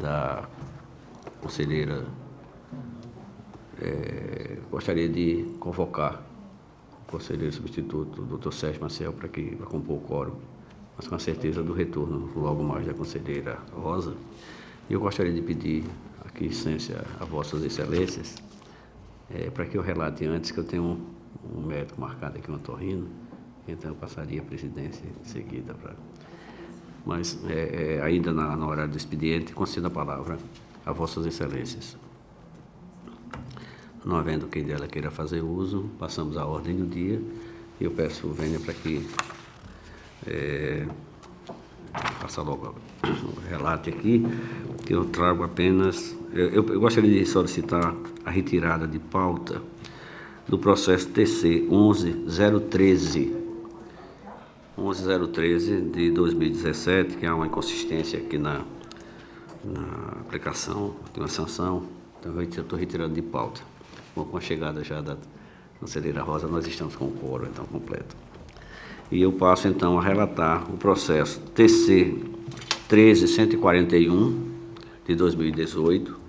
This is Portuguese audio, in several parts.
da conselheira, gostaria de convocar o conselheiro substituto, o Dr. Sérgio Maciel, para compor o quórum, mas com a certeza do retorno logo mais da conselheira Rosa. E eu gostaria de pedir aqui licença a Vossas Excelências, para que eu relate antes que eu tenho um médico marcado aqui, um otorrino, então eu passaria a presidência em seguida. Mas, ainda na hora do expediente, concedo a palavra a Vossas Excelências. Não havendo quem dela queira fazer uso, passamos à ordem do dia, e eu peço vênia para que faça logo o relate aqui, que eu trago apenas... Eu gostaria de solicitar a retirada de pauta do processo TC 11013 de 2017, que há uma inconsistência aqui na aplicação de uma sanção, então eu estou retirando de pauta. Bom, com a chegada já da conselheira Rosa, nós estamos com o quórum então completo. E eu passo então a relatar o processo TC 13141 de 2018,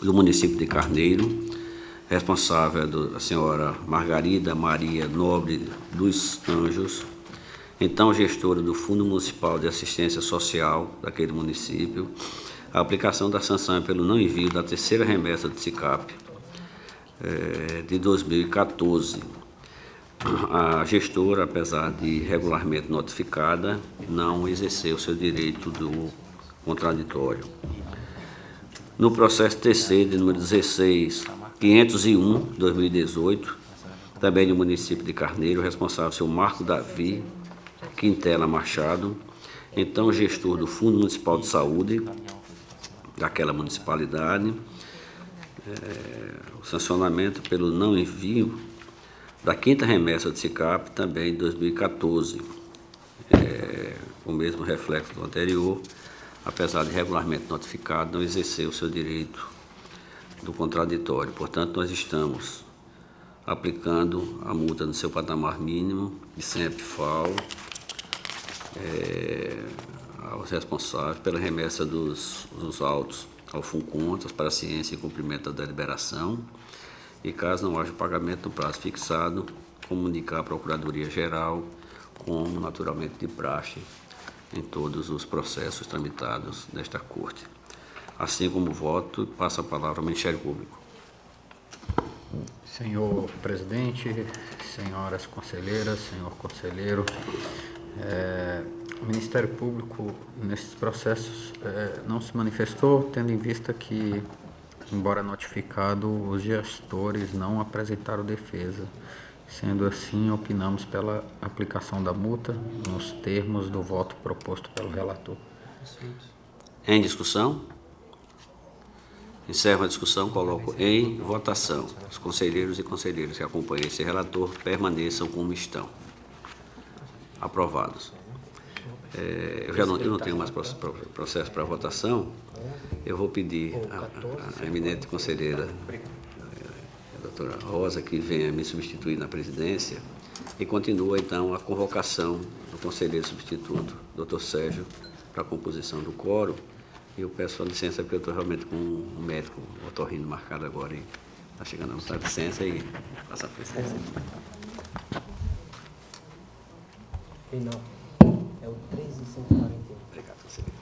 do município de Carneiro, responsável a senhora Margarida Maria Nobre dos Anjos, então gestora do Fundo Municipal de Assistência Social daquele município. A aplicação da sanção é pelo não envio da terceira remessa de SICAP de 2014. A gestora, apesar de regularmente notificada, não exerceu seu direito do contraditório. No processo TC de número 16501, 2018, também no município de Carneiro, responsável seu Marco Davi Quintela Machado, então gestor do Fundo Municipal de Saúde daquela municipalidade, o sancionamento pelo não envio da quinta remessa de SICAP, também em 2014, o mesmo reflexo do anterior, apesar de regularmente notificado, não exerceu o seu direito do contraditório. Portanto, nós estamos aplicando a multa no seu patamar mínimo de CENPFAL aos responsáveis pela remessa dos autos ao FUNCONTAS para ciência e cumprimento da deliberação, e caso não haja pagamento no prazo fixado, comunicar à Procuradoria-Geral, como naturalmente de praxe em todos os processos tramitados nesta Corte. Assim como voto, passo a palavra ao Ministério Público. Senhor presidente, senhoras conselheiras, senhor conselheiro, o Ministério Público, nesses processos, não se manifestou, tendo em vista que, embora notificado, os gestores não apresentaram defesa. Sendo assim, opinamos pela aplicação da multa nos termos do voto proposto pelo relator. Em discussão? Encerro a discussão, coloco em votação. Os conselheiros e conselheiras que acompanham esse relator permaneçam como estão. Aprovados. Eu não tenho mais processo para votação. Eu vou pedir à eminente conselheira, a doutora Rosa, que venha me substituir na presidência, e continua então a convocação do conselheiro substituto, doutor Sérgio, para a composição do quórum. E eu peço a licença, porque eu estou realmente com um médico otorrino marcado agora, e está chegando a nossa licença e passa a presidência. Final. É o 1341. Obrigado, conselheiro.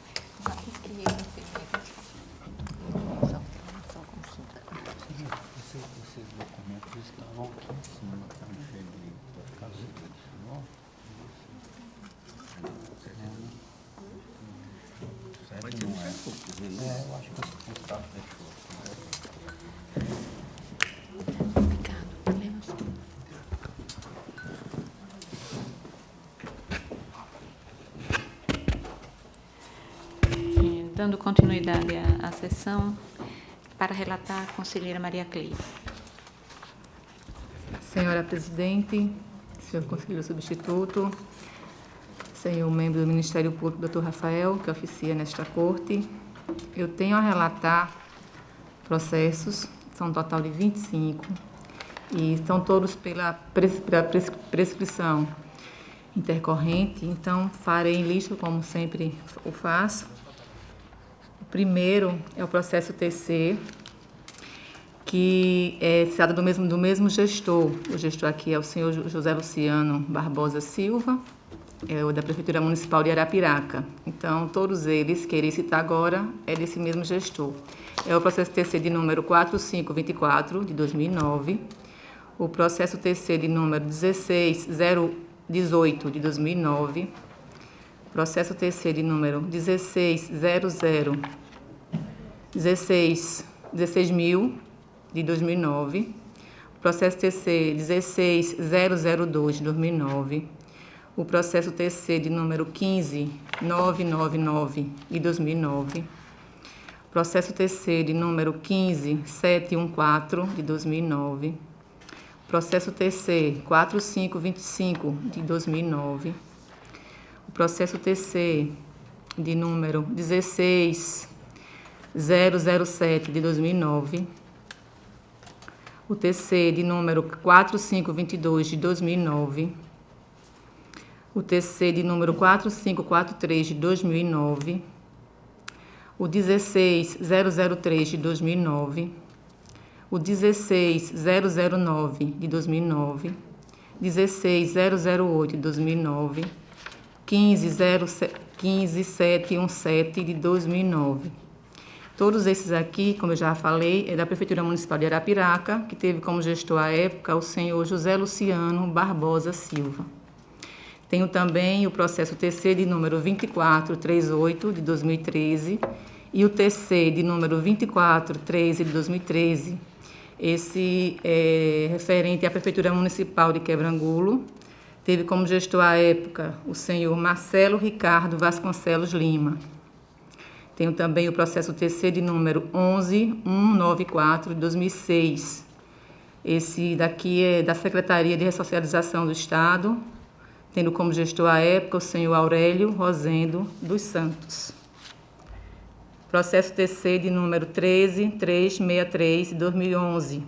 Esses documentos estavam aqui em cima, que eu não cheguei. Por causa disso, não? Certo, não é? Eu acho que o Estado deixou. Dando continuidade à sessão, para relatar a conselheira Maria Cleide. Senhora presidente, senhor conselheiro substituto, senhor membro do Ministério Público, Dr. Rafael, que oficia nesta corte, eu tenho a relatar processos, são um total de 25, e estão todos pela prescrição intercorrente, então farei em lista, como sempre o faço. primeiro é o processo TC, que se trata do mesmo gestor. O gestor aqui é o senhor José Luciano Barbosa Silva, é o da Prefeitura Municipal de Arapiraca. Então, todos eles, que irei citar agora, é desse mesmo gestor. É o processo TC de número 4524, de 2009, o processo TC de número 16018, de 2009, processo TC de número 16.000, de 2009, processo TC 16002, de 2009, o processo TC de número 15999, de 2009, processo TC de número 15714, de 2009, processo TC 4525, de 2009, o processo TC de número 16007, de 2009, o TC de número 4522, de 2009, o TC de número 4543, de 2009, o 16003, de 2009, o 16009, de 2009, 16008, de 2009, 15717, de 2009. Todos esses aqui, como eu já falei, é da Prefeitura Municipal de Arapiraca, que teve como gestor à época o senhor José Luciano Barbosa Silva. Tenho também o processo TC de número 2438, de 2013, e o TC de número 2413, de 2013. Esse é referente à Prefeitura Municipal de Quebrangulo. Teve como gestor à época o senhor Marcelo Ricardo Vasconcelos Lima. Tenho também o processo TC de número 11194, de 2006. Esse daqui é da Secretaria de Ressocialização do Estado, tendo como gestor à época o senhor Aurélio Rosendo dos Santos. Processo TC de número 13363, de 2011.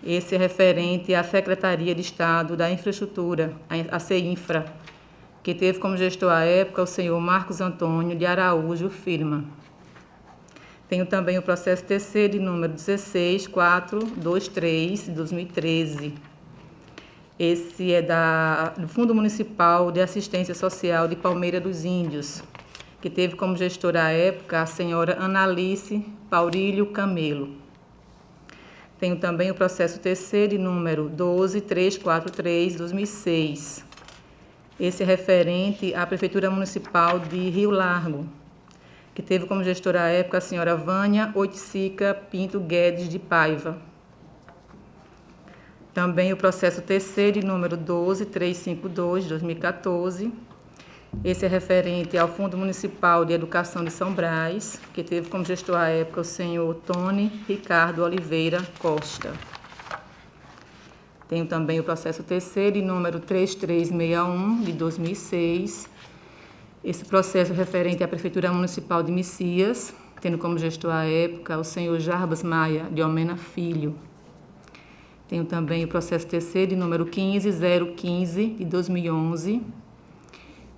Esse é referente à Secretaria de Estado da Infraestrutura, a CEINFRA, que teve como gestor à época o senhor Marcos Antônio de Araújo Firma. Tenho também o processo TC de número 16423, de 2013. Esse é do Fundo Municipal de Assistência Social de Palmeira dos Índios, que teve como gestora à época a senhora Analice Paurílio Camelo. Tenho também o processo TC de número 12343, de 2006. Esse é referente à Prefeitura Municipal de Rio Largo, que teve como gestora à época a senhora Vânia Oiticica Pinto Guedes de Paiva. Também o processo TC de número 12352, de 2014. Esse é referente ao Fundo Municipal de Educação de São Brás, que teve como gestor à época o senhor Tony Ricardo Oliveira Costa. Tenho também o processo TC de número 3361, de 2006. Esse processo é referente à Prefeitura Municipal de Messias, tendo como gestor à época o senhor Jarbas Maia de Almena Filho. Tenho também o processo TC de número 15015, de 2011.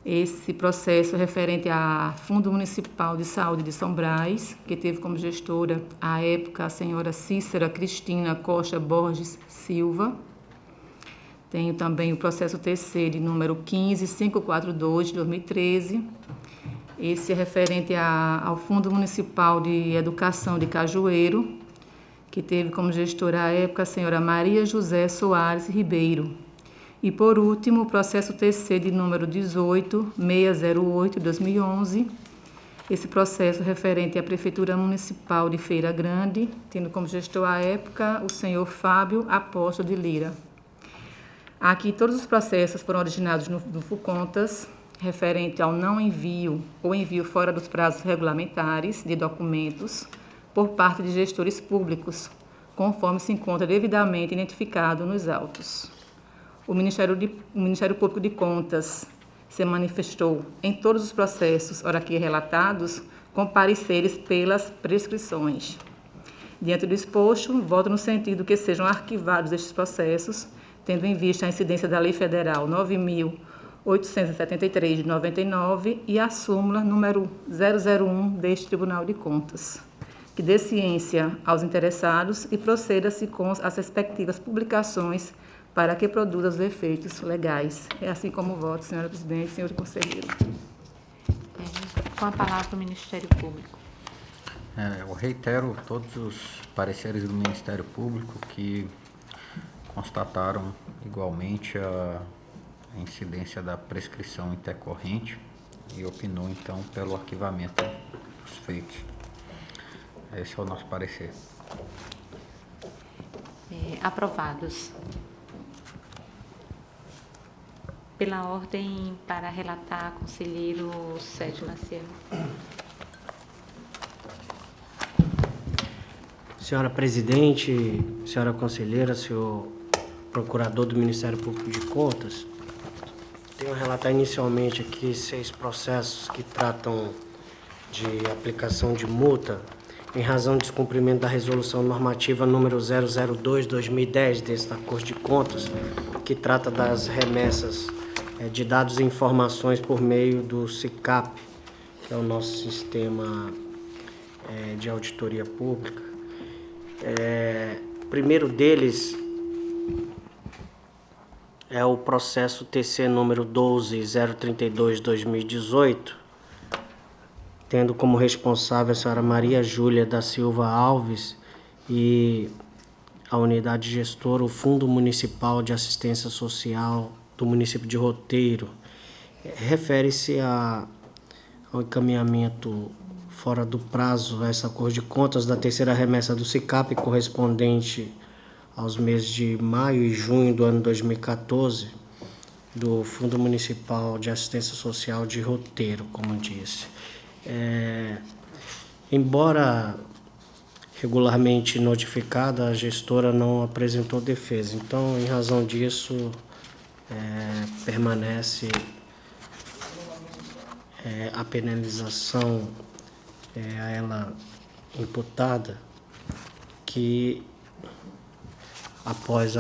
Esse processo é referente ao Fundo Municipal de Saúde de São Brás, que teve como gestora à época a senhora Cícera Cristina Costa Borges Silva. Tenho também o processo TC de número 15542, de 2013. Esse é referente ao Fundo Municipal de Educação de Cajueiro, que teve como gestora à época a senhora Maria José Soares Ribeiro. E, por último, o processo TC de número 18608, de 2011. Esse processo referente à Prefeitura Municipal de Feira Grande, tendo como gestor à época o senhor Fábio Apóstolo de Lira. Aqui, todos os processos foram originados no FUCONTAS, referente ao não envio ou envio fora dos prazos regulamentares de documentos por parte de gestores públicos, conforme se encontra devidamente identificado nos autos. O Ministério Público de Contas se manifestou em todos os processos, ora aqui relatados, com pareceres pelas prescrições. Diante do exposto, voto no sentido que sejam arquivados estes processos, tendo em vista a incidência da Lei Federal 9.800 873 de 99 e a súmula número 001 deste Tribunal de Contas, que dê ciência aos interessados e proceda-se com as respectivas publicações para que produza os efeitos legais. É assim como voto, senhora presidente, senhor conselheiro. Com a palavra o Ministério Público. Eu reitero todos os pareceres do Ministério Público que constataram igualmente a incidência da prescrição intercorrente e opinou, então, pelo arquivamento dos feitos. Esse é o nosso parecer. Aprovados. Pela ordem para relatar, conselheiro Sérgio Maciel. Senhora presidente, senhora conselheira, senhor procurador do Ministério Público de Contas, tenho a relatar inicialmente aqui 6 processos que tratam de aplicação de multa em razão de descumprimento da resolução normativa número 002/2010 desta Corte de Contas, que trata das remessas de dados e informações por meio do SICAP, que é o nosso sistema de auditoria pública. O primeiro deles é o processo TC número 12032/2018, tendo como responsável a senhora Maria Júlia da Silva Alves e a unidade gestora, o Fundo Municipal de Assistência Social do município de Roteiro. Refere-se ao encaminhamento fora do prazo a essa Corte de Contas da terceira remessa do SICAP, correspondente aos meses de maio e junho do ano 2014, do Fundo Municipal de Assistência Social de Roteiro, como disse. Embora regularmente notificada, a gestora não apresentou defesa. Então, em razão disso, permanece a penalização a ela imputada, que após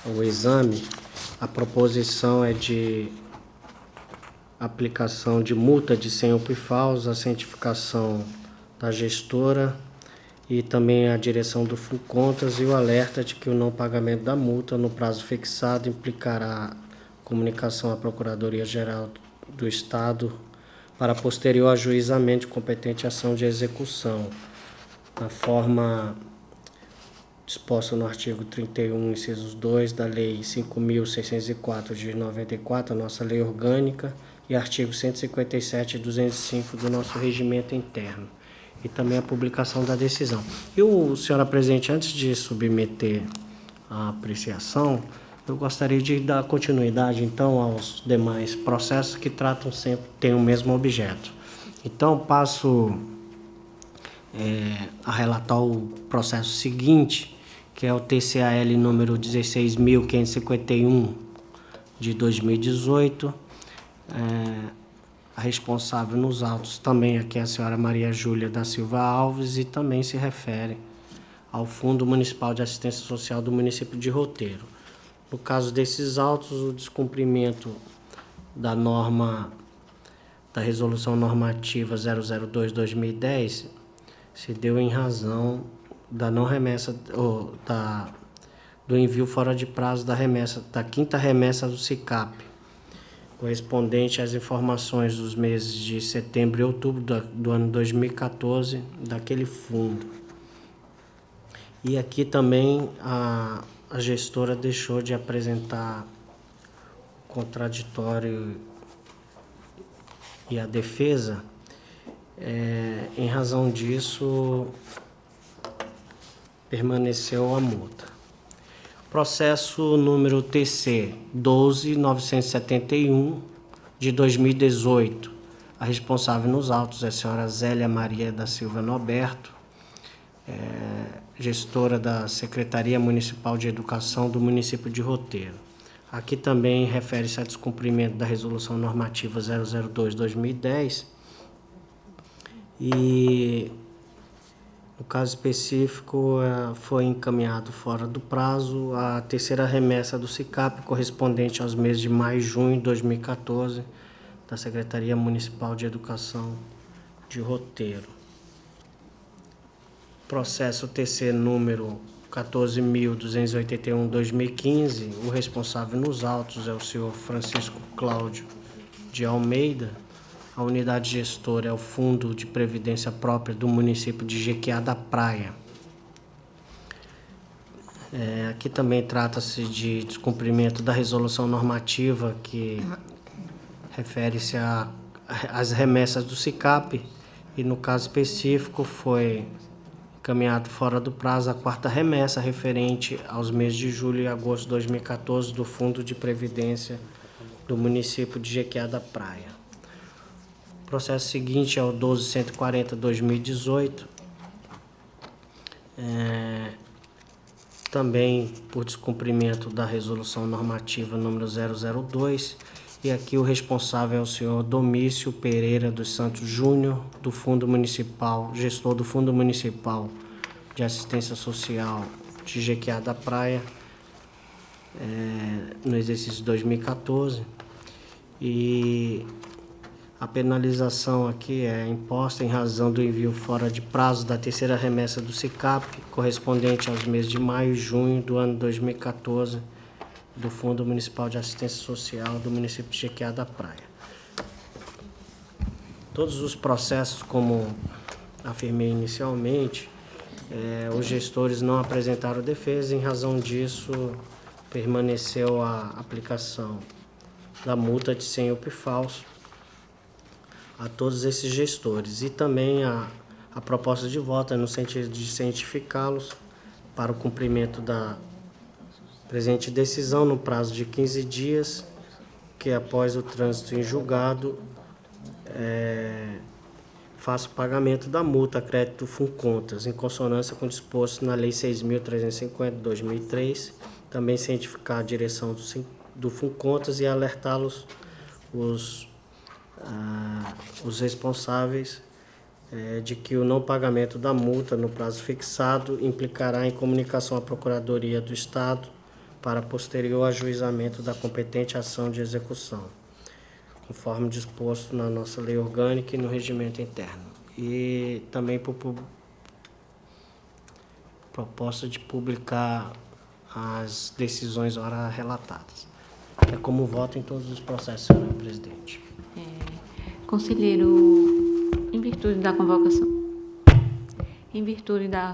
o exame, a proposição é de aplicação de multa de 100 UPFAUs, a cientificação da gestora e também a direção do FUNCONTAS, e o alerta de que o não pagamento da multa no prazo fixado implicará comunicação à Procuradoria-Geral do Estado para posterior ajuizamento de competente ação de execução, na forma disposta no artigo 31, incisos 2 da Lei 5.604 de 94, a nossa lei orgânica, e artigo 157 e 205 do nosso regimento interno, e também a publicação da decisão. Senhora presidente, antes de submeter a apreciação, eu gostaria de dar continuidade, então, aos demais processos que tratam sempre, têm o mesmo objeto. Então, passo a relatar o processo seguinte, que é o TCAL número 16.551 de 2018. A responsável nos autos também aqui é a senhora Maria Júlia da Silva Alves, e também se refere ao Fundo Municipal de Assistência Social do município de Roteiro. No caso desses autos, o descumprimento da norma da Resolução Normativa 002/2010 se deu em razão da não remessa, do envio fora de prazo da remessa, da quinta remessa do SICAP, correspondente às informações dos meses de setembro e outubro do ano 2014 daquele fundo. E aqui também a gestora deixou de apresentar o contraditório e a defesa. Em razão disso, permaneceu a multa. Processo número TC 12.971 de 2018. A responsável nos autos é a senhora Zélia Maria da Silva Noberto, gestora da Secretaria Municipal de Educação do município de Roteiro. Aqui também refere-se a descumprimento da Resolução Normativa 002/2010 e No caso específico, foi encaminhado fora do prazo a terceira remessa do SICAP, correspondente aos meses de maio e junho de 2014, da Secretaria Municipal de Educação de Roteiro. Processo TC número 14.281/2015, o responsável nos autos é o senhor Francisco Cláudio de Almeida. A unidade gestora é o Fundo de Previdência Própria do município de Jequiá da Praia. Aqui também trata-se de descumprimento da resolução normativa que refere-se às remessas do SICAP e, no caso específico, foi encaminhado fora do prazo a quarta remessa referente aos meses de julho e agosto de 2014 do Fundo de Previdência do município de Jequiá da Praia. O processo seguinte é o 12.140/2018, também por descumprimento da resolução normativa número 002, e aqui o responsável é o senhor Domício Pereira dos Santos Júnior, do Fundo Municipal, gestor do Fundo Municipal de Assistência Social de Jequiá da Praia, no exercício 2014, e a penalização aqui é imposta em razão do envio fora de prazo da terceira remessa do SICAP, correspondente aos meses de maio e junho do ano 2014, do Fundo Municipal de Assistência Social do município de Jequiá da Praia. Todos os processos, como afirmei inicialmente, os gestores não apresentaram defesa, em razão disso permaneceu a aplicação da multa de 100 UP falso a todos esses gestores, e também a proposta de voto no sentido de cientificá-los para o cumprimento da presente decisão no prazo de 15 dias, que após o trânsito em julgado faça o pagamento da multa a crédito Funcontas, em consonância com o disposto na Lei 6.350 de 2003, também cientificar a direção do Funcontas e alertá-los os responsáveis de que o não pagamento da multa no prazo fixado implicará em comunicação à Procuradoria do Estado para posterior ajuizamento da competente ação de execução, conforme disposto na nossa lei orgânica e no regimento interno. E também por proposta de publicar as decisões ora relatadas. É como voto em todos os processos, senhor presidente. Conselheiro, em virtude da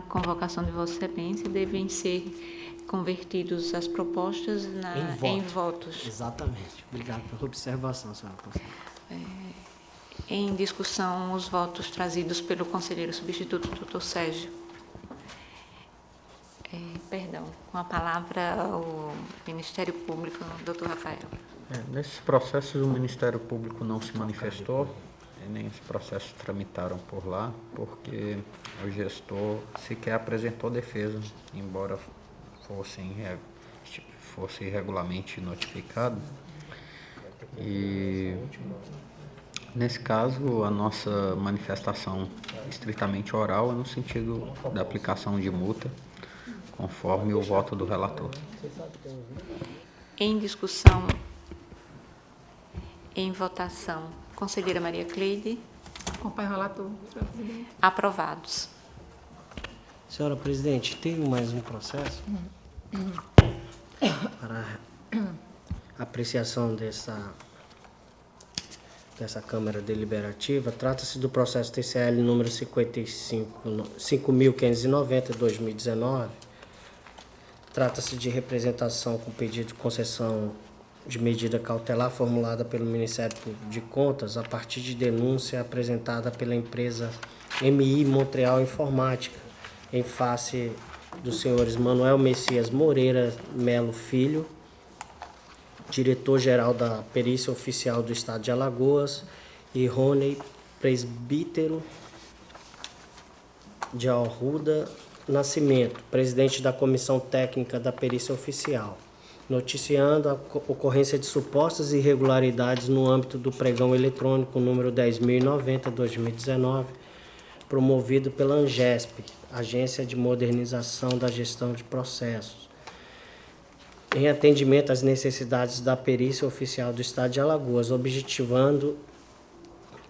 convocação de Vossa Excelência, devem ser convertidos as propostas em votos. Exatamente. Obrigado pela observação, senhora conselheira. Em discussão, os votos trazidos pelo conselheiro substituto, doutor Sérgio. Com a palavra o Ministério Público, doutor Rafael. Nesses processos o Ministério Público não se manifestou, e nem os processos tramitaram por lá, porque o gestor sequer apresentou defesa, embora fosse irregularmente notificado. E nesse caso a nossa manifestação estritamente oral é no sentido da aplicação de multa, conforme o voto do relator. Em discussão, em votação, conselheira Maria Cleide. Acompanho o relator, senhor presidente. Aprovados. Senhora presidente, tem mais um processo para apreciação dessa Câmara Deliberativa. Trata-se do processo TCL número 5.590/2019. Trata-se de representação com pedido de concessão de medida cautelar formulada pelo Ministério Público de Contas a partir de denúncia apresentada pela empresa MI Montreal Informática, em face dos senhores Manuel Messias Moreira Melo Filho, diretor-geral da Perícia Oficial do Estado de Alagoas, e Rony Presbítero de Arruda Nascimento, presidente da Comissão Técnica da Perícia Oficial, noticiando a ocorrência de supostas irregularidades no âmbito do pregão eletrônico número 10.090/2019, promovido pela ANGESP, Agência de Modernização da Gestão de Processos, em atendimento às necessidades da perícia oficial do Estado de Alagoas, objetivando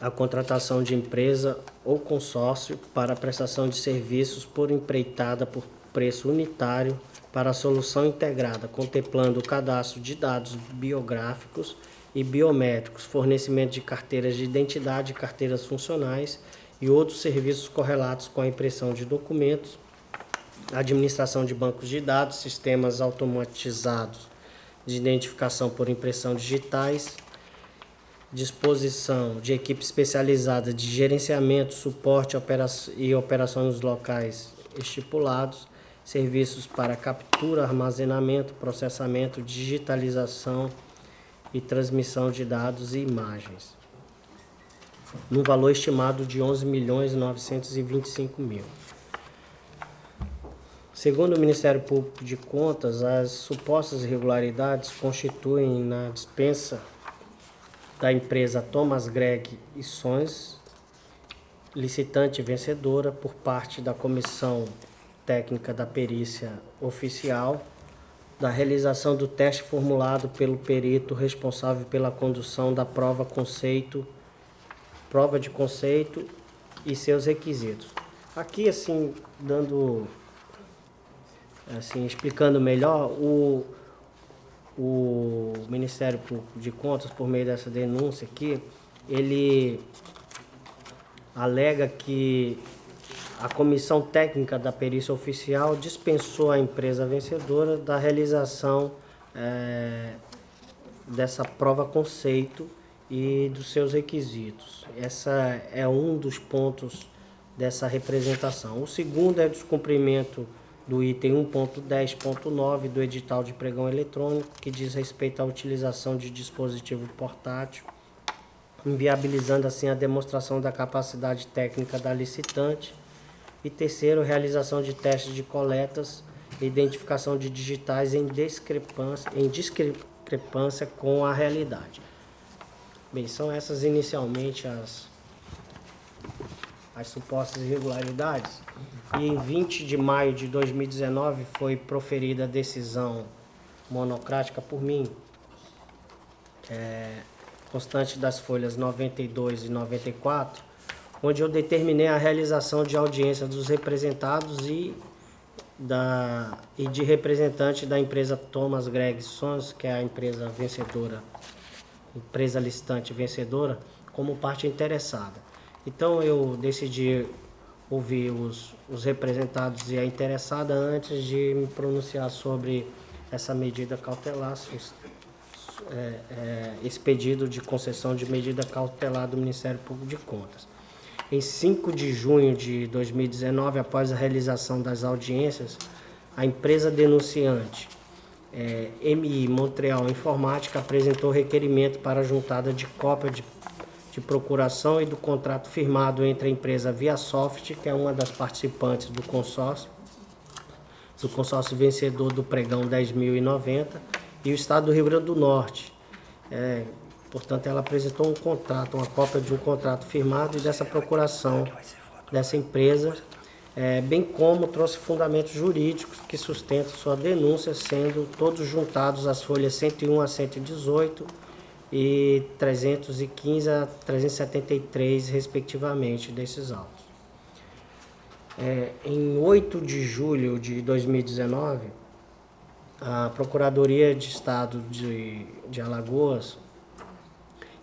a contratação de empresa ou consórcio para a prestação de serviços por empreitada por preço unitário para a solução integrada, contemplando o cadastro de dados biográficos e biométricos, fornecimento de carteiras de identidade, carteiras funcionais e outros serviços correlatos com a impressão de documentos, administração de bancos de dados, sistemas automatizados de identificação por impressão digitais, disposição de equipe especializada de gerenciamento, suporte e operações nos locais estipulados, serviços para captura, armazenamento, processamento, digitalização e transmissão de dados e imagens, no valor estimado de 11.925.000. Segundo o Ministério Público de Contas, as supostas irregularidades constituem na dispensa da empresa Thomas Gregg e Sons, licitante vencedora, por parte da Comissão Técnica da Perícia Oficial, da realização do teste formulado pelo perito responsável pela condução da prova de conceito e seus requisitos. Aqui, assim, explicando melhor, o Ministério Público de Contas, por meio dessa denúncia aqui, ele alega que a Comissão Técnica da Perícia Oficial dispensou a empresa vencedora da realização dessa prova conceito e dos seus requisitos. Essa é um dos pontos dessa representação. O segundo é o descumprimento do item 1.10.9 do edital de pregão eletrônico, que diz respeito à utilização de dispositivo portátil, inviabilizando assim a demonstração da capacidade técnica da licitante. E terceiro, realização de testes de coletas e identificação de digitais em discrepância com a realidade. Bem, são essas inicialmente as supostas irregularidades. E em 20 de maio de 2019 foi proferida a decisão monocrática por mim, constante das folhas 92 e 94, onde eu determinei a realização de audiência dos representados e de representante da empresa Thomas Gregg Sons, que é a empresa vencedora, empresa licitante vencedora, como parte interessada. Então eu decidi ouvir os representados e a interessada antes de me pronunciar sobre essa medida cautelar, esse pedido de concessão de medida cautelar do Ministério Público de Contas. Em 5 de junho de 2019, após a realização das audiências, a empresa denunciante, MI Montreal Informática, apresentou requerimento para a juntada de cópia de procuração e do contrato firmado entre a empresa ViaSoft, que é uma das participantes do consórcio vencedor do pregão 10.090, e o Estado do Rio Grande do Norte. Portanto, ela apresentou um contrato, uma cópia de um contrato firmado e dessa procuração dessa empresa, bem como trouxe fundamentos jurídicos que sustentam sua denúncia, sendo todos juntados as folhas 101 a 118 e 315 a 373, respectivamente, desses autos. Em 8 de julho de 2019, a Procuradoria de Estado de Alagoas,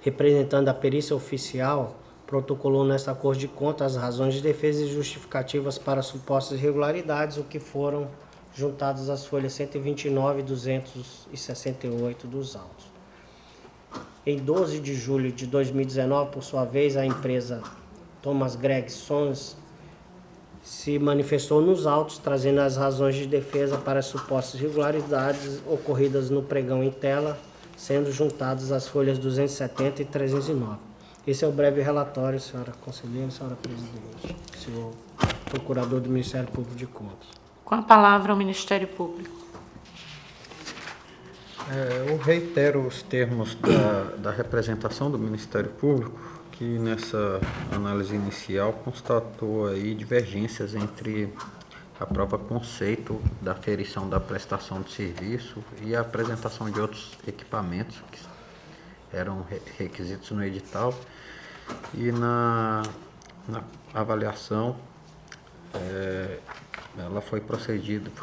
representando a perícia oficial, protocolou nesta Corte de Contas as razões de defesa e justificativas para supostas irregularidades, o que foram juntadas às folhas 129 e 268 dos autos. Em 12 de julho de 2019, por sua vez, a empresa Thomas Gregg Sons se manifestou nos autos, trazendo as razões de defesa para as supostas irregularidades ocorridas no pregão em tela, sendo juntadas as folhas 270 e 309. Esse é o breve relatório, senhora conselheira, senhora presidente, senhor procurador do Ministério Público de Contas. Com a palavra ao Ministério Público. Eu reitero os termos da representação do Ministério Público, que nessa análise inicial constatou aí divergências entre a própria conceito da aferição da prestação de serviço e a apresentação de outros equipamentos que eram requisitos no edital, e na avaliação ela foi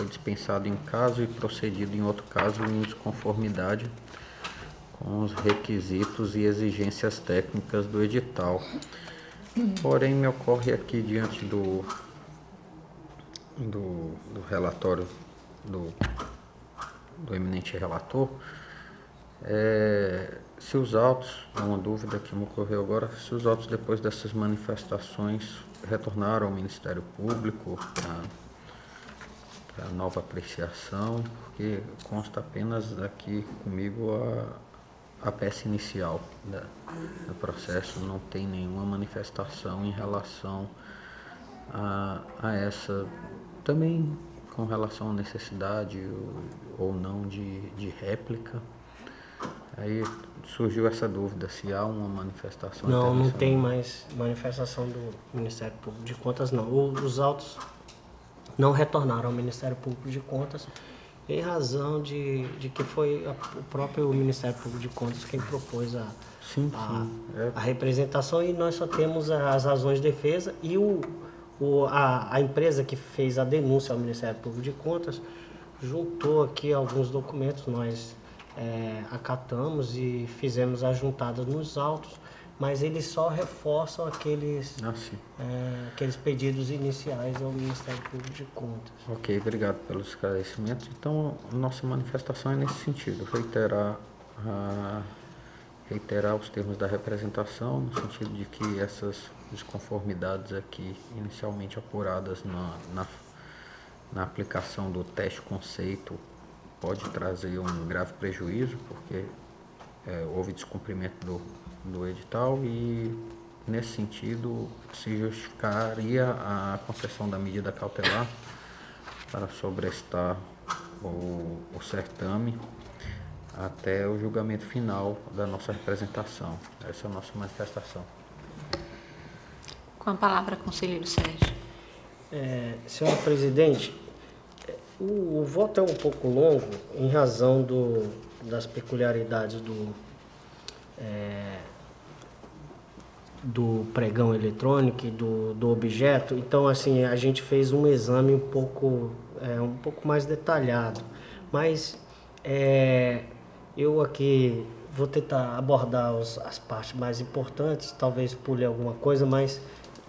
dispensado em um caso e procedido em outro caso em desconformidade com os requisitos e exigências técnicas do edital. Porém, me ocorre aqui diante do relatório do eminente relator, se os autos, é uma dúvida que me ocorreu agora, se os autos depois dessas manifestações retornaram ao Ministério Público para nova apreciação, porque consta apenas aqui comigo a peça inicial do processo, não tem nenhuma manifestação em relação a essa, também com relação à necessidade ou não de réplica. Aí surgiu essa dúvida, se há uma manifestação. Não tem mais manifestação do Ministério Público de Contas, não. Os autos não retornaram ao Ministério Público de Contas em razão de que foi o próprio Ministério Público de Contas quem propôs a representação, e nós só temos as razões de defesa, e a empresa que fez a denúncia ao Ministério Público de Contas juntou aqui alguns documentos, nós acatamos e fizemos a juntada nos autos, mas eles só reforçam aqueles pedidos iniciais ao Ministério Público de Contas. Ok, obrigado pelos esclarecimentos. Então, nossa manifestação é nesse sentido, reiterar os termos da representação, no sentido de que essas desconformidades aqui, inicialmente apuradas na aplicação do teste conceito, pode trazer um grave prejuízo, porque houve descumprimento do edital, e nesse sentido se justificaria a concessão da medida cautelar para sobrestar o certame até o julgamento final da nossa representação. Essa é a nossa manifestação. Com a palavra, conselheiro Sérgio. Senhora Presidente, o voto é um pouco longo em razão das peculiaridades do pregão eletrônico e do objeto. Então, assim, a gente fez um exame um pouco mais detalhado, mas eu aqui vou tentar abordar as partes mais importantes, talvez pule alguma coisa, mas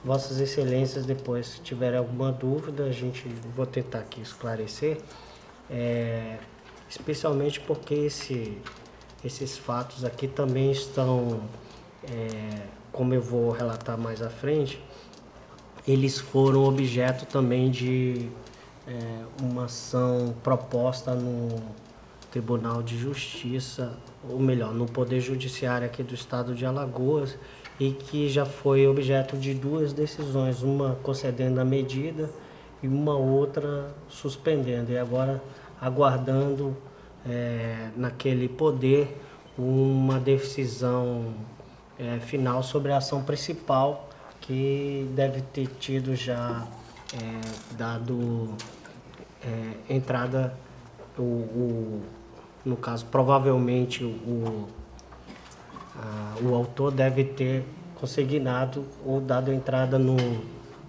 Vossas Excelências, depois, se tiverem alguma dúvida, vou tentar aqui esclarecer, especialmente porque esses fatos aqui também estão, como eu vou relatar mais à frente, eles foram objeto também de uma ação proposta no Tribunal de Justiça, ou melhor, no Poder Judiciário aqui do Estado de Alagoas, e que já foi objeto de 2 decisões, uma concedendo a medida e uma outra suspendendo, e agora aguardando naquele poder uma decisão final sobre a ação principal, que deve ter tido já dado entrada, no caso, provavelmente o autor deve ter consignado ou dado entrada no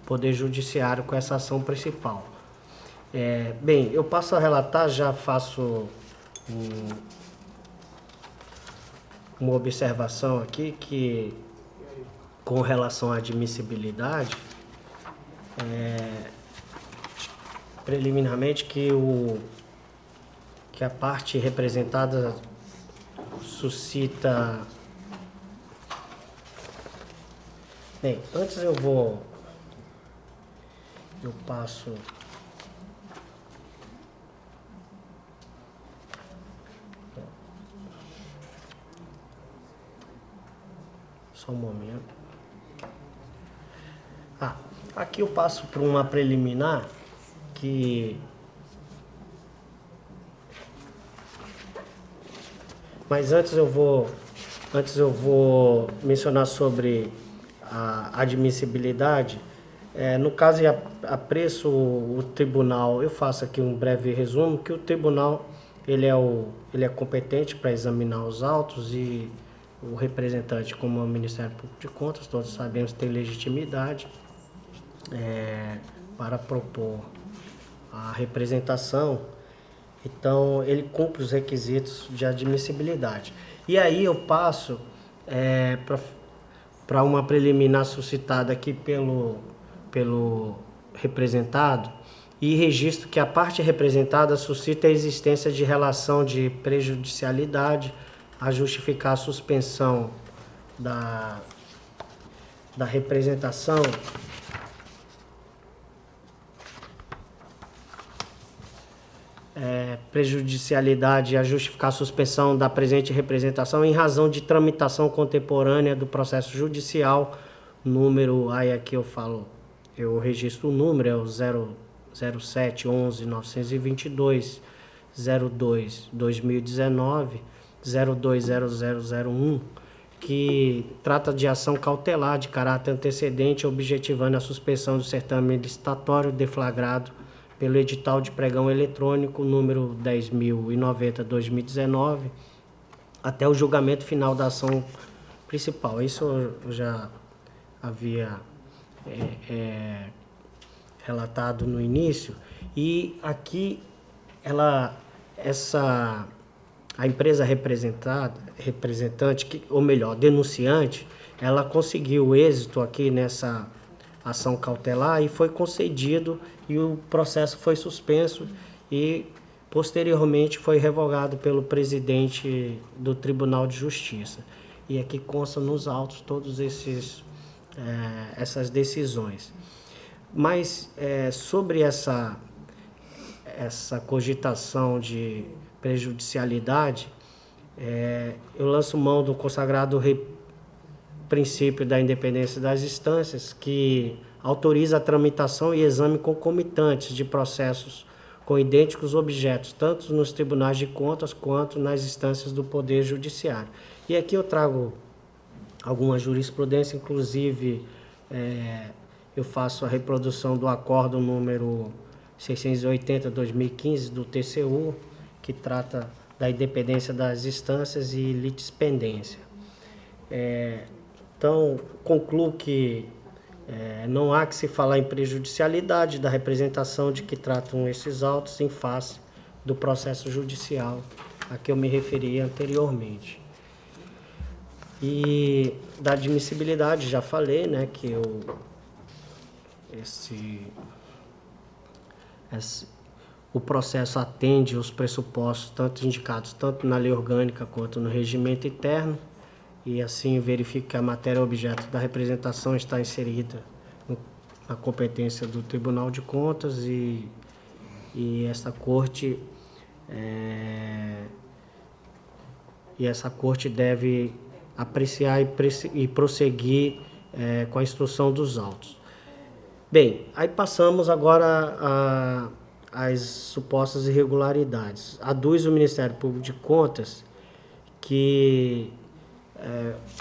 Poder Judiciário com essa ação principal. Bem, eu passo a relatar, já faço uma observação aqui, que com relação à admissibilidade, preliminarmente que a parte representada suscita... Bem, antes eu passo... Só um momento. Aqui eu passo para uma preliminar que... Mas antes eu vou mencionar sobre a admissibilidade, no caso de apreço, o tribunal, eu faço aqui um breve resumo, que o tribunal ele é competente para examinar os autos e o representante, como o Ministério Público de Contas, todos sabemos, tem legitimidade para propor a representação. Então, ele cumpre os requisitos de admissibilidade. E aí eu passo para uma preliminar suscitada aqui pelo representado e registro que a parte representada suscita a existência de relação de prejudicialidade a justificar a suspensão da representação prejudicialidade a justificar a suspensão da presente representação em razão de tramitação contemporânea do processo judicial, número, aí aqui eu registro o número, é o 0711-922, 02-2019, 020001, que trata de ação cautelar de caráter antecedente, objetivando a suspensão do certame licitatório deflagrado pelo edital de pregão eletrônico número 10.090/2019, até o julgamento final da ação principal. Isso eu já havia relatado no início. E aqui a empresa representante, ou melhor, denunciante, ela conseguiu êxito aqui nessa ação cautelar e foi concedido e o processo foi suspenso e posteriormente foi revogado pelo presidente do Tribunal de Justiça. E aqui consta nos autos todos essas decisões. Mas sobre essa cogitação de prejudicialidade, eu lanço mão do consagrado princípio da independência das instâncias, que autoriza a tramitação e exame concomitantes de processos com idênticos objetos, tanto nos tribunais de contas quanto nas instâncias do Poder Judiciário. E aqui eu trago alguma jurisprudência, inclusive eu faço a reprodução do acórdão número 680/2015 do TCU, que trata da independência das instâncias e litispendência. Então, concluo que não há que se falar em prejudicialidade da representação de que tratam esses autos em face do processo judicial a que eu me referi anteriormente. E da admissibilidade, já falei, né, que o processo atende os pressupostos tanto indicados tanto na lei orgânica quanto no regimento interno, e assim verifico que a matéria objeto da representação está inserida na competência do Tribunal de Contas e essa corte deve apreciar e prosseguir com a instrução dos autos. Bem, aí passamos agora às supostas irregularidades. Aduz o Ministério Público de Contas que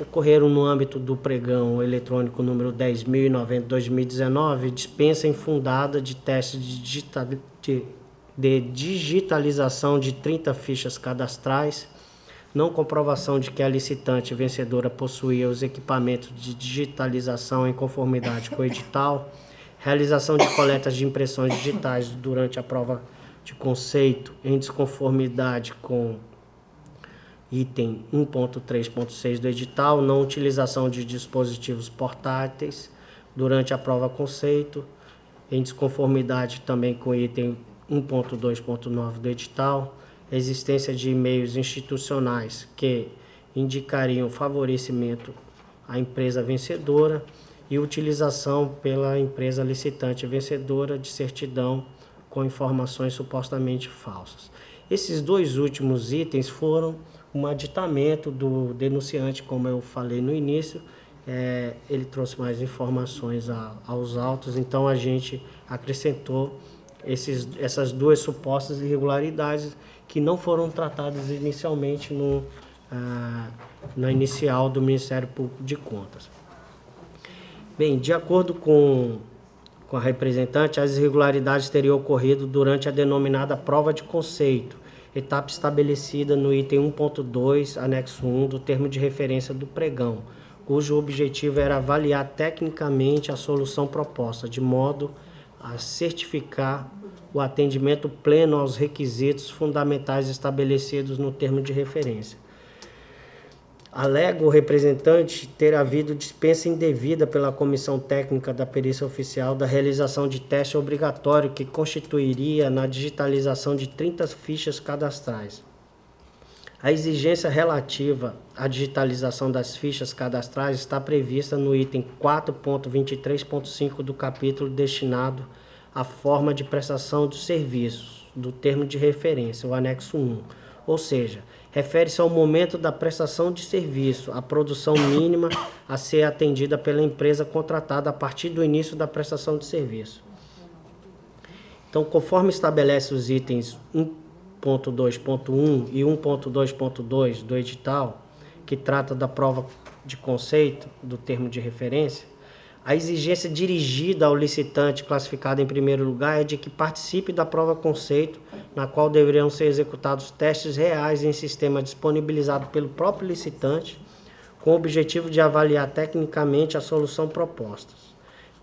ocorreram no âmbito do pregão eletrônico número 10.090/2019, dispensa infundada de teste de digitalização de 30 fichas cadastrais, não comprovação de que a licitante vencedora possuía os equipamentos de digitalização em conformidade com o edital, realização de coletas de impressões digitais durante a prova de conceito em desconformidade com item 1.3.6 do edital, não utilização de dispositivos portáteis durante a prova conceito, em desconformidade também com item 1.2.9 do edital, existência de e-mails institucionais que indicariam favorecimento à empresa vencedora e utilização pela empresa licitante vencedora de certidão com informações supostamente falsas. Esses dois últimos itens foram um aditamento do denunciante, como eu falei no início. Ele trouxe mais informações aos autos, então a gente acrescentou essas duas supostas irregularidades que não foram tratadas inicialmente na inicial do Ministério Público de Contas. Bem, de acordo com a representante, as irregularidades teriam ocorrido durante a denominada prova de conceito, etapa estabelecida no item 1.2, anexo 1 do termo de referência do pregão, cujo objetivo era avaliar tecnicamente a solução proposta, de modo a certificar o atendimento pleno aos requisitos fundamentais estabelecidos no termo de referência. Alega o representante ter havido dispensa indevida pela Comissão Técnica da Perícia Oficial da realização de teste obrigatório que constituiria na digitalização de 30 fichas cadastrais. A exigência relativa à digitalização das fichas cadastrais está prevista no item 4.23.5 do capítulo destinado à forma de prestação dos serviços, do termo de referência, o anexo 1, ou seja, refere-se ao momento da prestação de serviço, a produção mínima a ser atendida pela empresa contratada a partir do início da prestação de serviço. Então, conforme estabelece os itens 1.2.1 e 1.2.2 do edital, que trata da prova de conceito do termo de referência, a exigência dirigida ao licitante classificado em primeiro lugar é de que participe da prova conceito, na qual deveriam ser executados testes reais em sistema disponibilizado pelo próprio licitante, com o objetivo de avaliar tecnicamente a solução proposta.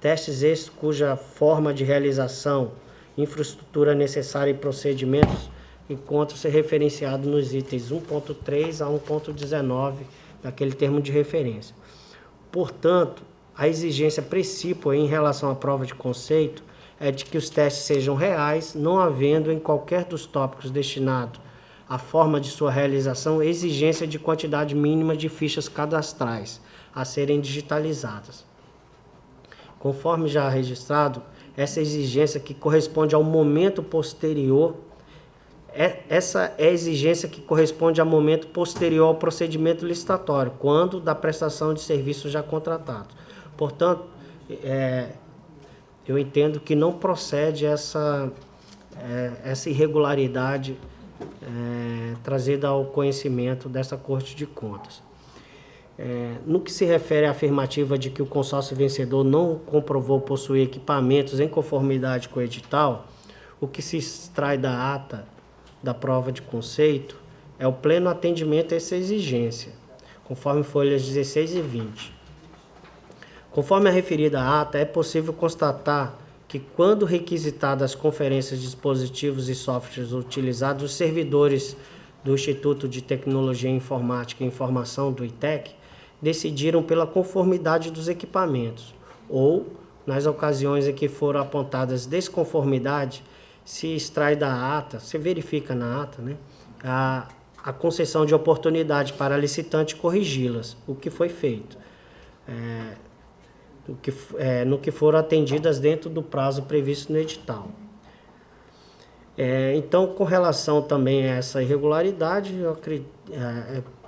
Testes esses cuja forma de realização, infraestrutura necessária e procedimentos encontram-se referenciados nos itens 1.3 a 1.19 daquele termo de referência. Portanto, a exigência precípua em relação à prova de conceito é de que os testes sejam reais, não havendo em qualquer dos tópicos destinados à forma de sua realização exigência de quantidade mínima de fichas cadastrais a serem digitalizadas. Conforme já registrado, essa exigência que corresponde ao momento posterior, essa é a exigência que corresponde ao momento posterior ao procedimento licitatório, quando da prestação de serviço já contratado. Portanto, eu entendo que não procede essa irregularidade trazida ao conhecimento dessa Corte de Contas. No que se refere à afirmativa de que o consórcio vencedor não comprovou possuir equipamentos em conformidade com o edital, o que se extrai da ata da prova de conceito é o pleno atendimento a essa exigência, conforme folhas 16 e 20. Conforme a referida ata, é possível constatar que, quando requisitadas as conferências de dispositivos e softwares utilizados, os servidores do Instituto de Tecnologia Informática e Informação, do ITEC, decidiram pela conformidade dos equipamentos, ou, nas ocasiões em que foram apontadas desconformidade, se extrai da ata, se verifica na ata, a concessão de oportunidade para a licitante corrigi-las, o que foi feito. No que foram atendidas dentro do prazo previsto no edital. Então, com relação também a essa irregularidade, eu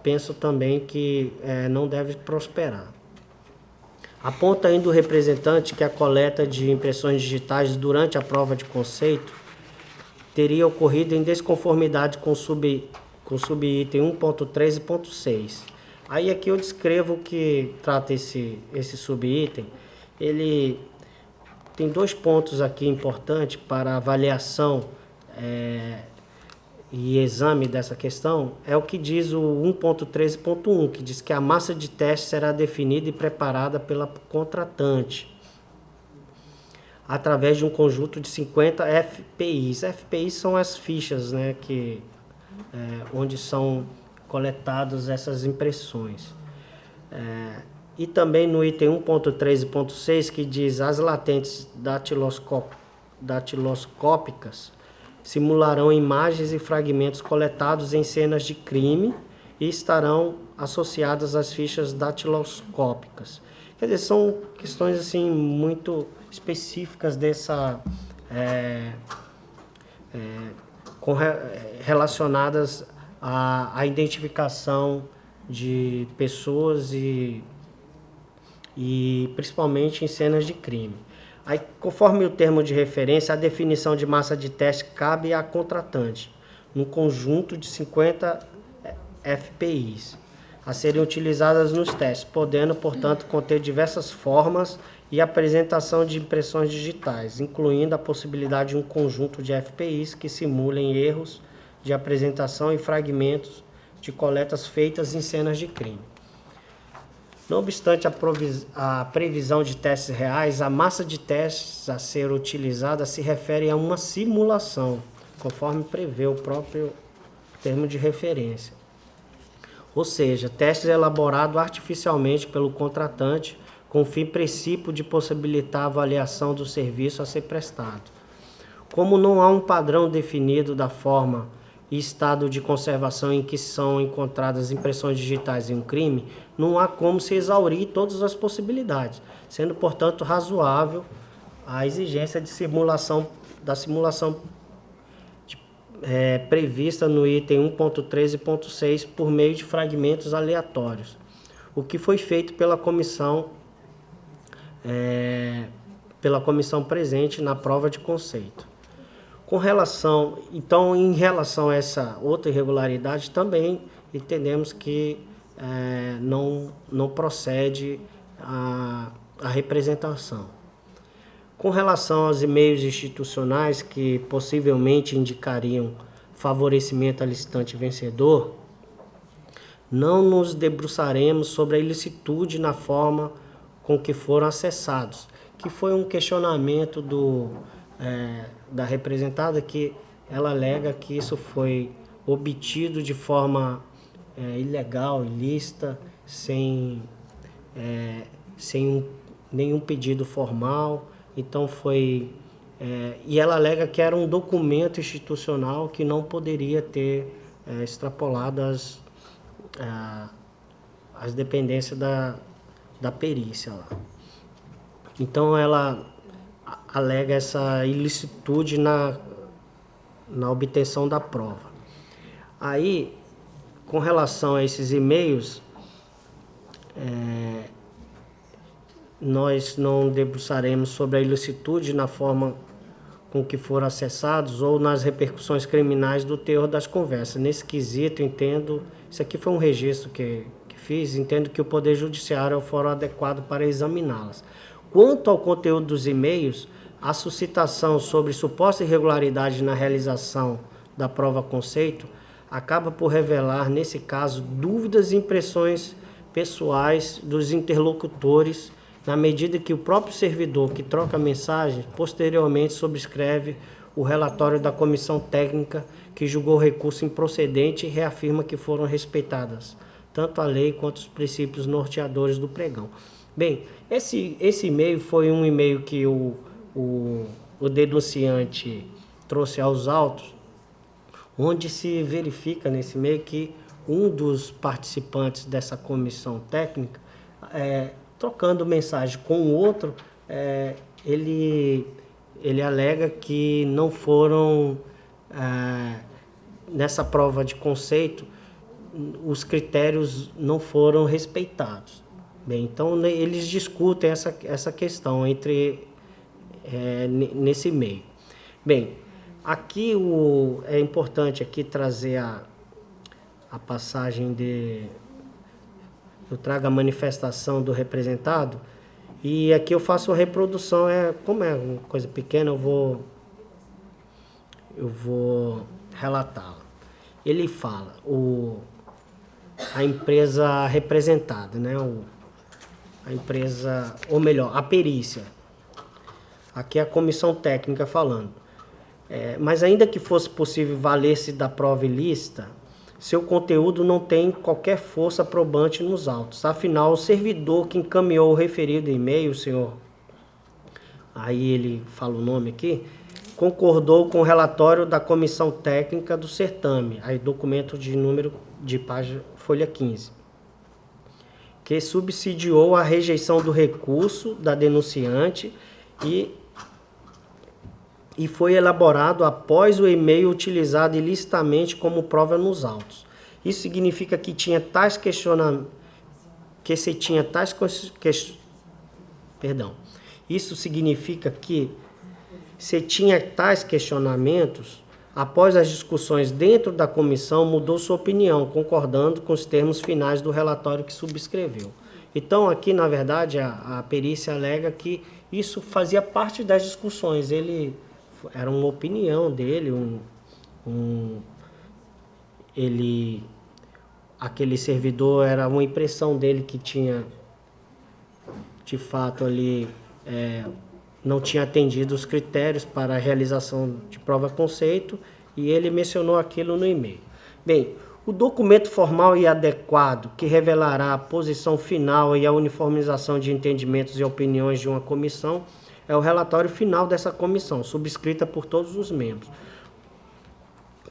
penso também que não deve prosperar. Aponta ainda o representante que a coleta de impressões digitais durante a prova de conceito teria ocorrido em desconformidade com o subitem 1.3 e 1.6. Aí aqui eu descrevo o que trata esse subitem. Ele tem 2 pontos aqui importantes para avaliação e exame dessa questão. É o que diz o 1.13.1, que diz que a massa de teste será definida e preparada pela contratante através de um conjunto de 50 FPIs. FPIs são as fichas, onde são coletadas essas impressões. E também no item 1.13.6, que diz as latentes datiloscópicas simularão imagens e fragmentos coletados em cenas de crime e estarão associadas às fichas datiloscópicas. Quer dizer, são questões assim muito específicas relacionadas à identificação de pessoas e principalmente em cenas de crime. Aí, conforme o termo de referência, a definição de massa de teste cabe à contratante, num conjunto de 50 FPIs. a serem utilizadas nos testes, podendo, portanto, conter diversas formas e apresentação de impressões digitais, incluindo a possibilidade de um conjunto de FPIs que simulem erros de apresentação e fragmentos de coletas feitas em cenas de crime. Não obstante a previsão de testes reais, a massa de testes a ser utilizada se refere a uma simulação, conforme prevê o próprio termo de referência. Ou seja, testes elaborados artificialmente pelo contratante com o fim princípio de possibilitar a avaliação do serviço a ser prestado. Como não há um padrão definido da forma e estado de conservação em que são encontradas impressões digitais em um crime, não há como se exaurir todas as possibilidades, sendo, portanto, razoável a exigência de simulação prevista no item 1.13.6 por meio de fragmentos aleatórios, o que foi feito pela comissão presente na prova de conceito. Em relação a essa outra irregularidade, também entendemos que não procede a representação. Com relação aos e-mails institucionais que possivelmente indicariam favorecimento a licitante vencedor, não nos debruçaremos sobre a ilicitude na forma com que foram acessados, que foi um questionamento da representada, que ela alega que isso foi obtido de forma ilegal, ilícita, sem nenhum pedido formal. Então e ela alega que era um documento institucional que não poderia ter extrapolado as dependências da perícia lá. Então ela alega essa ilicitude na obtenção da prova. Aí, com relação a esses e-mails, nós não debruçaremos sobre a ilicitude na forma com que foram acessados ou nas repercussões criminais do teor das conversas. Nesse quesito, entendo, isso aqui foi um registro que fiz, entendo que o Poder Judiciário é o fórum adequado para examiná-las. Quanto ao conteúdo dos e-mails, a suscitação sobre suposta irregularidade na realização da prova conceito acaba por revelar, nesse caso, dúvidas e impressões pessoais dos interlocutores, na medida que o próprio servidor que troca a mensagem posteriormente subscreve o relatório da comissão técnica que julgou o recurso improcedente e reafirma que foram respeitadas tanto a lei quanto os princípios norteadores do pregão. Bem, esse e-mail foi um e-mail que o denunciante trouxe aos autos, onde se verifica nesse e-mail que um dos participantes dessa comissão técnica, trocando mensagem com o outro, ele alega que não foram, nessa prova de conceito, os critérios não foram respeitados. Bem, então eles discutem essa questão nesse meio. Bem, aqui é importante aqui trazer a passagem eu trago a manifestação do representado, e aqui eu faço a reprodução, como é uma coisa pequena, eu vou relatá-la. Ele fala, a empresa representada, né? A empresa, ou melhor, a perícia. Aqui é a comissão técnica falando. Mas ainda que fosse possível valer-se da prova ilícita, seu conteúdo não tem qualquer força probante nos autos. Afinal, o servidor que encaminhou o referido e-mail, o senhor, aí ele fala o nome aqui, concordou com o relatório da comissão técnica do certame, aí documento de número de página, folha 15, que subsidiou a rejeição do recurso da denunciante e foi elaborado após o e-mail utilizado ilicitamente como prova nos autos. Isso significa que tinha tais questionamentos, Isso significa que se tinha tais questionamentos, após as discussões dentro da comissão, mudou sua opinião, concordando com os termos finais do relatório que subscreveu. Então, aqui, na verdade, a perícia alega que isso fazia parte das discussões. Era uma opinião dele, aquele servidor era uma impressão dele que tinha, de fato, ali não tinha atendido os critérios para a realização de prova-conceito e ele mencionou aquilo no e-mail. Bem, o documento formal e adequado que revelará a posição final e a uniformização de entendimentos e opiniões de uma comissão é o relatório final dessa comissão, subscrita por todos os membros.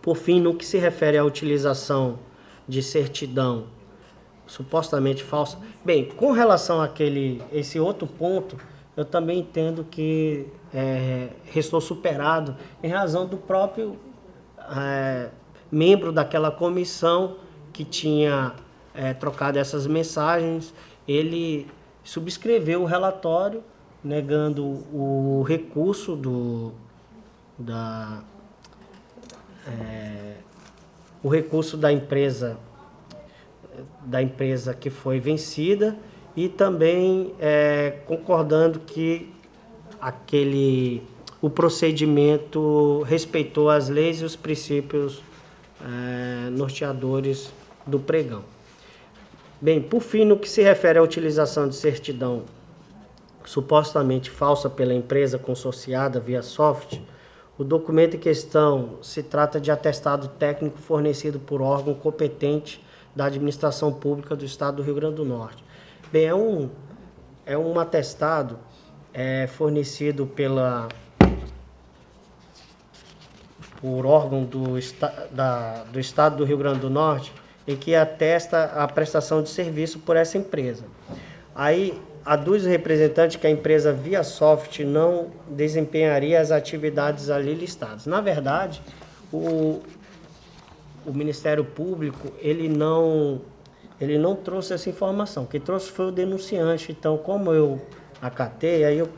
Por fim, no que se refere à utilização de certidão supostamente falsa, bem, com relação esse outro ponto, eu também entendo que restou superado em razão do próprio membro daquela comissão que tinha trocado essas mensagens. Ele subscreveu o relatório negando o recurso o recurso da empresa que foi vencida e também concordando que o procedimento respeitou as leis e os princípios norteadores do pregão. Bem, por fim, no que se refere à utilização de certidão supostamente falsa pela empresa consorciada via software, o documento em questão se trata de atestado técnico fornecido por órgão competente da administração pública do Estado do Rio Grande do Norte. Bem, é um atestado fornecido por órgão do Estado do Rio Grande do Norte, em que atesta a prestação de serviço por essa empresa. Aí aduz o representante que a empresa via software não desempenharia as atividades ali listadas. Na verdade, o Ministério Público ele não trouxe essa informação. Quem trouxe foi o denunciante. Então, como eu acatei, aí eu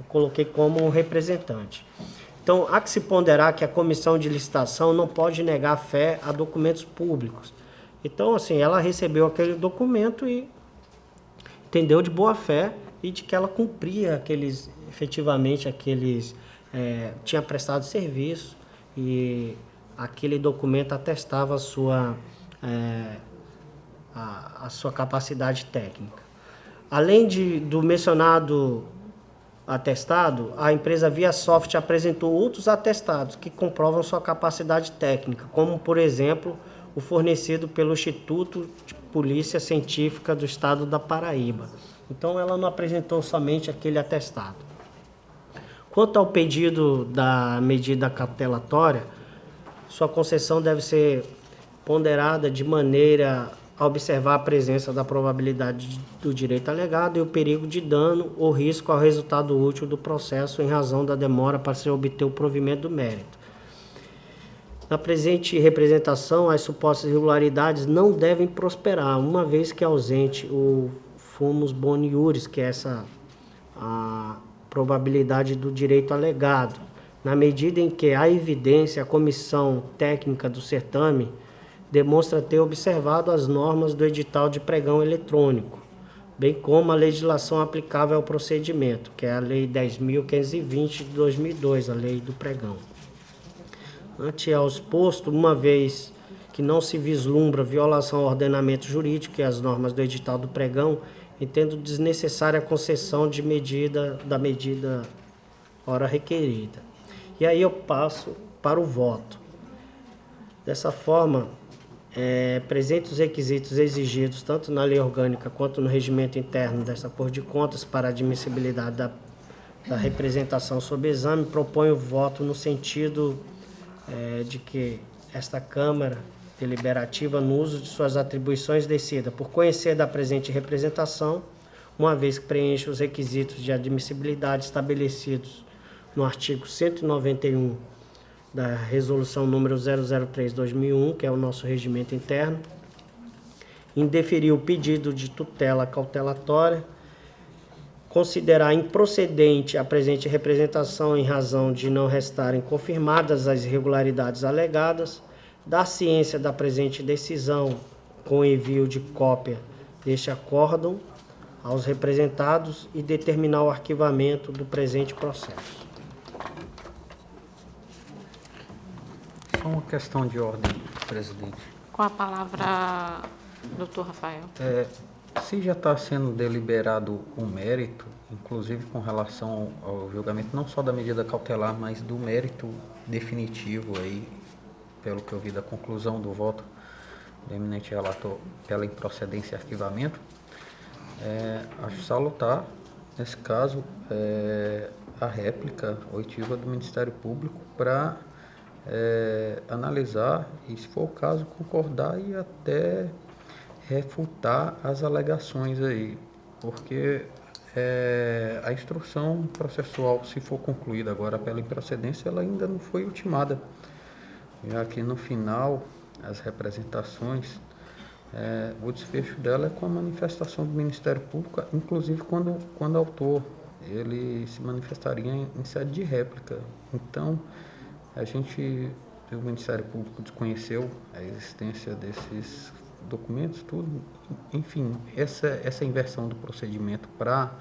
coloquei como representante. Então, há que se ponderar que a comissão de licitação não pode negar fé a documentos públicos. Então, assim, ela recebeu aquele documento e entendeu de boa fé e de que ela cumpria efetivamente tinha prestado serviço e aquele documento atestava a sua capacidade técnica. Além do mencionado atestado, a empresa via software apresentou outros atestados que comprovam sua capacidade técnica, como, por exemplo, o fornecido pelo Instituto de Polícia Científica do Estado da Paraíba. Então, ela não apresentou somente aquele atestado. Quanto ao pedido da medida cautelatória, sua concessão deve ser ponderada de maneira a observar a presença da probabilidade do direito alegado e o perigo de dano ou risco ao resultado útil do processo em razão da demora para se obter o provimento do mérito. Na presente representação, as supostas irregularidades não devem prosperar, uma vez que é ausente o fumus boni iuris, que é a probabilidade do direito alegado, na medida em que a evidência, a comissão técnica do certame demonstra ter observado as normas do edital de pregão eletrônico, bem como a legislação aplicável ao procedimento, que é a Lei 10.520 de 2002, a Lei do Pregão. Ante ao exposto, uma vez que não se vislumbra violação ao ordenamento jurídico e às normas do edital do pregão, entendo desnecessária a concessão da medida ora requerida. E aí eu passo para o voto. Dessa forma, presentes os requisitos exigidos tanto na lei orgânica quanto no regimento interno dessa Corte de Contas para a admissibilidade da representação sob exame, proponho o voto no sentido de que esta Câmara Deliberativa, no uso de suas atribuições, decida por conhecer da presente representação, uma vez que preenche os requisitos de admissibilidade estabelecidos no artigo 191 da Resolução número 003/2001, que é o nosso regimento interno, indeferir o pedido de tutela cautelatória, considerar improcedente a presente representação em razão de não restarem confirmadas as irregularidades alegadas, dar ciência da presente decisão com envio de cópia deste acórdão aos representados e determinar o arquivamento do presente processo. Só uma questão de ordem, presidente. Com a palavra, doutor Rafael. Se já está sendo deliberado o mérito, inclusive com relação ao julgamento não só da medida cautelar, mas do mérito definitivo aí, pelo que eu vi da conclusão do voto do eminente relator pela improcedência e arquivamento, acho salutar, nesse caso, a réplica oitiva do Ministério Público para analisar e, se for o caso, concordar e até refutar as alegações aí, porque a instrução processual, se for concluída agora pela improcedência, ela ainda não foi ultimada, já que no final as representações, o desfecho dela é com a manifestação do Ministério Público, inclusive quando autor, ele se manifestaria em sede de réplica. Então, o Ministério Público desconheceu a existência desses documentos, tudo. Enfim, essa inversão do procedimento para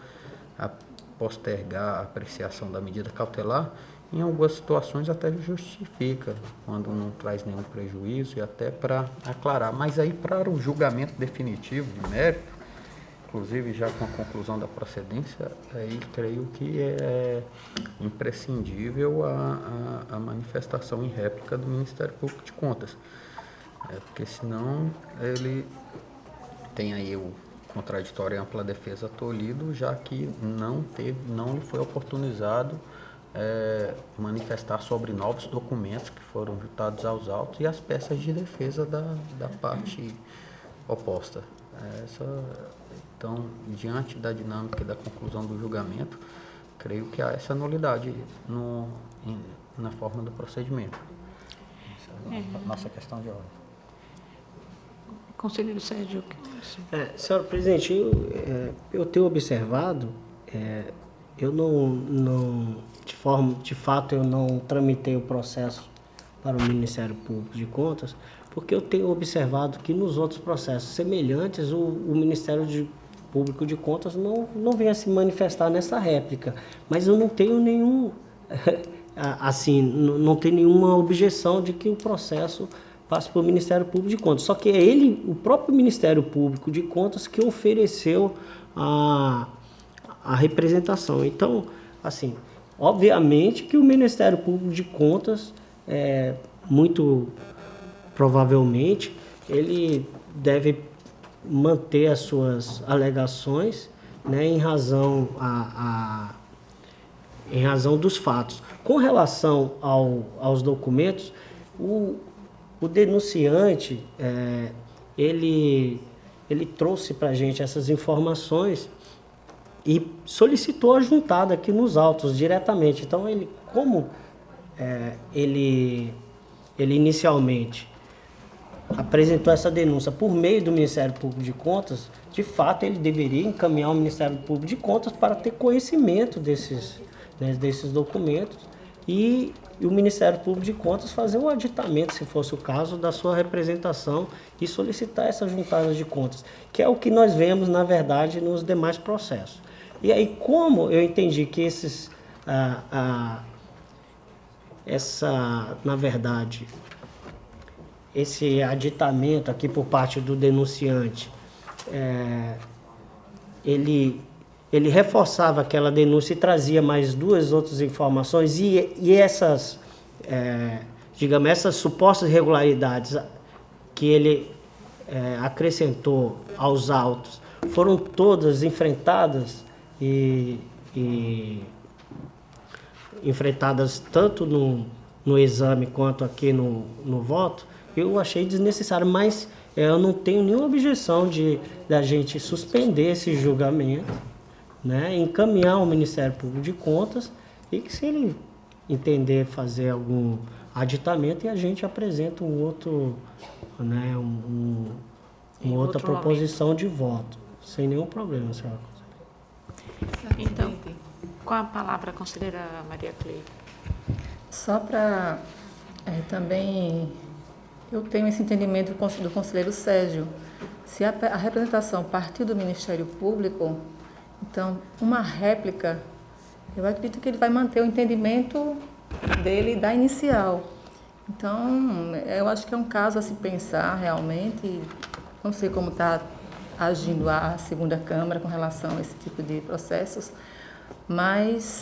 postergar a apreciação da medida cautelar, em algumas situações até justifica, quando não traz nenhum prejuízo, e até para aclarar. Mas aí, para o julgamento definitivo de mérito, inclusive já com a conclusão da procedência, aí creio que é imprescindível a manifestação em réplica do Ministério Público de Contas. Porque senão ele tem aí o contraditório e ampla defesa tolhido, já que não lhe foi oportunizado manifestar sobre novos documentos que foram juntados aos autos e as peças de defesa da parte oposta. Então, diante da dinâmica e da conclusão do julgamento, creio que há essa nulidade na forma do procedimento. Essa é a nossa questão de ordem. Conselheiro Sérgio. Senhor presidente, eu tenho observado, eu não de fato eu não tramitei o processo para o Ministério Público de Contas, porque eu tenho observado que nos outros processos semelhantes o Ministério Público de Contas não vem a se manifestar nessa réplica, mas eu não tenho não tenho nenhuma objeção de que o processo passe para o Ministério Público de Contas. Só que é o próprio Ministério Público de Contas que ofereceu a representação. Então, assim, obviamente que o Ministério Público de Contas, muito provavelmente, ele deve manter as suas alegações, né, em razão dos fatos. Com relação aos documentos, o denunciante, ele trouxe para a gente essas informações e solicitou a juntada aqui nos autos diretamente. Então, ele inicialmente apresentou essa denúncia por meio do Ministério Público de Contas, de fato ele deveria encaminhar ao Ministério Público de Contas para ter conhecimento desses documentos e o Ministério Público de Contas fazer o aditamento, se fosse o caso, da sua representação e solicitar essa juntada de contas, que é o que nós vemos, na verdade, nos demais processos. E aí, como eu entendi que na verdade, esse aditamento aqui por parte do denunciante, ele reforçava aquela denúncia e trazia mais duas outras informações e essas, digamos, essas supostas irregularidades que ele acrescentou aos autos foram todas enfrentadas e enfrentadas tanto no exame quanto aqui no voto. Eu achei desnecessário, mas eu não tenho nenhuma objeção da gente suspender esse julgamento, né, encaminhar ao Ministério Público de Contas e que, se ele entender fazer algum aditamento, e a gente apresenta outra proposição de voto, sem nenhum problema, senhora. Então, com a palavra a conselheira Maria Cleide. Só para também, eu tenho esse entendimento do conselheiro Sérgio. Se a representação partir do Ministério Público, então, uma réplica, eu acredito que ele vai manter o entendimento dele da inicial. Então, eu acho que é um caso a se pensar realmente. Não sei como está agindo a segunda Câmara com relação a esse tipo de processos, mas